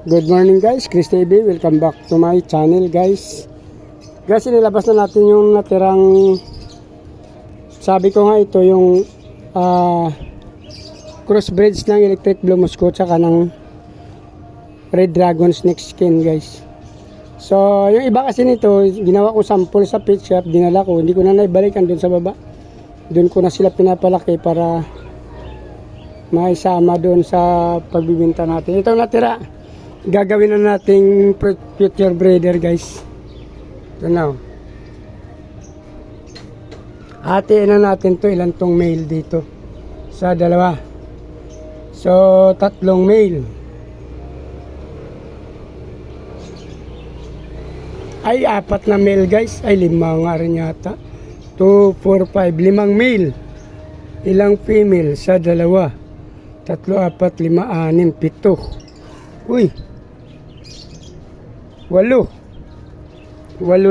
Good morning guys, Chris TV. Welcome back to my channel guys. Guys, inilabas na natin yung natirang, sabi ko nga ito yung crossbreeds ng electric blue musco tsaka ng red dragon snake skin guys. So yung iba kasi nito, ginawa ko sample sa pet shop, dinala ko, hindi ko na naibalikan dun sa baba. Dun ko na sila pinapalaki para maisama dun sa pagbibinta natin. Itong natira, gagawin na nating future breeder guys. Ito na. Hatiin na natin to, ilan tong male dito. Sa dalawa. So, 3 male. Ay, 4 na male guys. Ay, 5 nga rin yata. 2, 4, 5. 5 male. Ilang female sa dalawa. 3, 4, 5, 6, 7. Uy. 8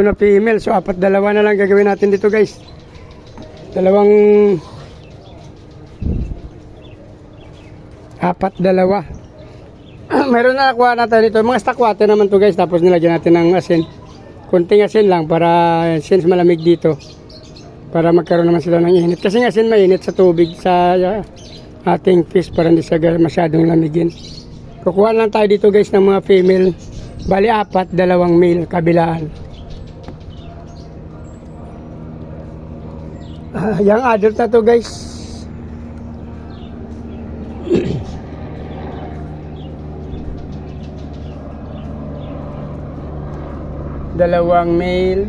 na female. So 4, 2 na lang gagawin natin dito guys. 2 4, 2 meron na nakuha natin dito. Mga stock water naman to guys. Tapos nilagyan natin ng asin. Kunting asin lang para since malamig dito, para magkaroon naman sila ng init. Kasi ng asin mainit sa tubig sa ating fish para hindi siya masyadong lamigin. Kukuha lang tayo dito guys ng mga female. Bali 4, 2 male kabilaan. Yung adult na to guys. Dalawang male.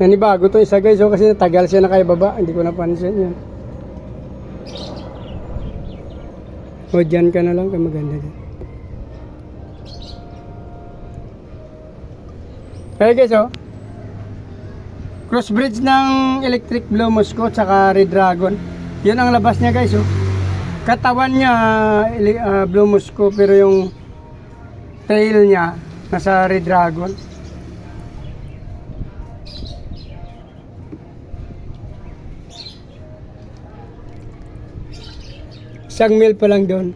Nanibago to isa guys, kasi natagal siya nakaibaba. Hindi ko napansin yan. O dyan ka na lang, kaya maganda dyan. Kaya guys crossbreeds ng electric blue musco tsaka red dragon. Yun ang labas niya guys Katawan niya blue musco, pero yung tail niya nasa red dragon. Isang male pa lang doon.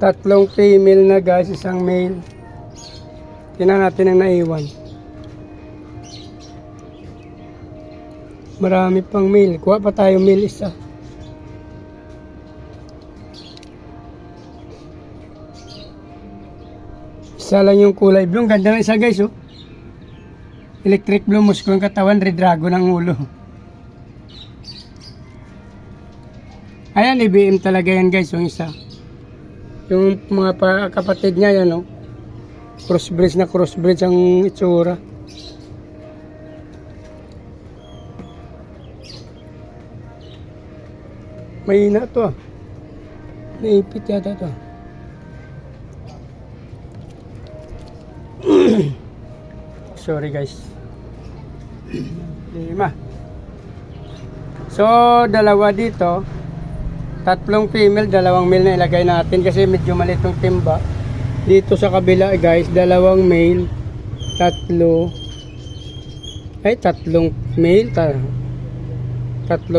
3 female na guys, 1 male. Tingnan natin ang naiwan. Marami pang male. Kuha pa tayo male isa. Isa lang yung kulay blue. Ganda ng isa guys Electric blue musco ang katawan, red dragon ang ulo. Ayan, IBM talaga yan guys, yung isa. Yung mga kapatid niya yan crossbreeds na crossbreeds ang itsura. Mahina to naipit yata to. Sorry guys. 5. So 2 dito, 3 female, 2 male na ilagay natin kasi medyo maliit yung timba. Dito sa kabila guys, 2 male, 3 male, 3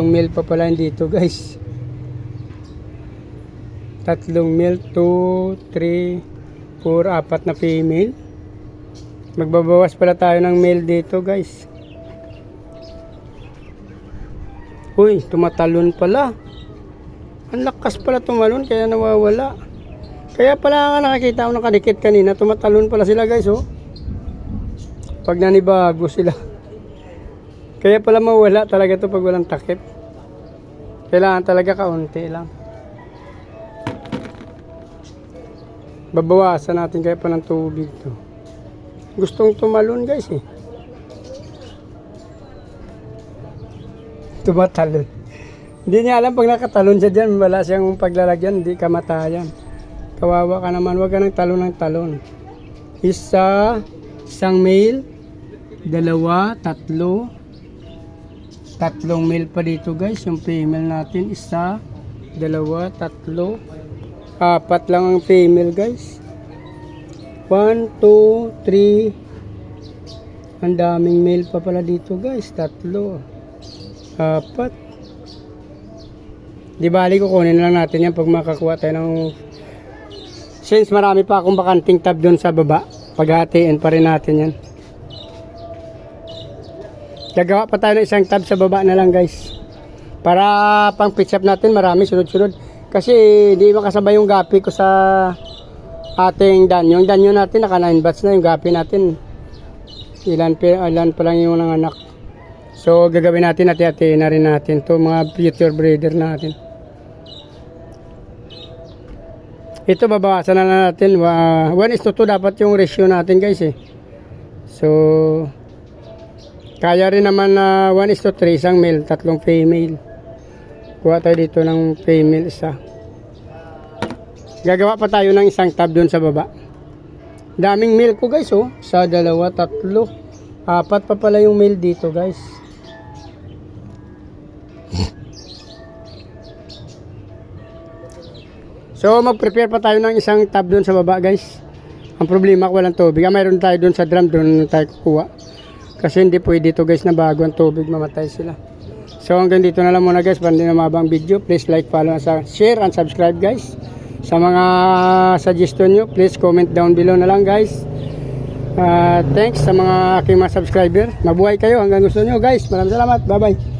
male pa pala dito guys. 3 male, 2, 3, 4, 4 na female. Magbabawas pala tayo ng male dito guys. Uy, tumatalon pala. Ang lakas pala tumalon, kaya nawawala. Kaya pala nga nakakita ko nakadikit kanina, tumatalon pala sila guys pag nanibago sila. Kaya pala mawala talaga to pag walang takip. Kailangan talaga kaunti lang. Babawasan natin kaya pa ng tubig to. Gustong tumalon guys tumatalon. Hindi niya alam pag nakatalon siya dyan, wala siyang paglalagyan, hindi kamatayan. Kawawa ka naman, wag ka ng talon ng talon. 1 male, 2, 3 male pa dito guys. Yung female natin, 1, 2, 3, 4 lang ang female guys. 1, 2, 3. Ang daming male pa pala dito guys. 3, 4, Di bali kukunin lang natin yan pag makakuha tayo ng... Since marami pa akong bakanting tab doon sa baba, paghatiin pa rin natin yan. Gagawa pa tayo ng isang tab sa baba na lang guys. Para pang pitch up natin marami sunod-sunod. Kasi di makasabay yung gapi ko sa ating danyo. Yung danyo natin naka 9 bats na, yung gapi natin ilan pa lang yung nanganak. So gagawin natin, hati-hatiin na rin natin to mga future breeder natin. Ito babawasan na lang natin 1:2 dapat yung ratio natin guys eh. So kaya rin naman na 1:3 isang male, 3 female. Kuha tayo dito ng female isa. Gagawa pa tayo ng isang tab doon sa baba. Daming male ko guys oh. 1, 2, 3, 4 pa pala yung male dito guys. So mag-prepare pa tayo ng isang tab doon sa baba guys. Ang problema ko walang tubig. Mayroon tayo doon sa drum, doon tayo kukuha. Kasi hindi pwede ito guys na bago ang tubig, mamatay sila. So hanggang dito na lang muna guys. Para hindi na mabang video, please like, follow, share and subscribe guys. Sa mga suggestion nyo, please comment down below na lang guys. Thanks sa mga aking mga subscriber. Mabuhay kayo hanggang gusto nyo guys. Maraming salamat. Bye bye.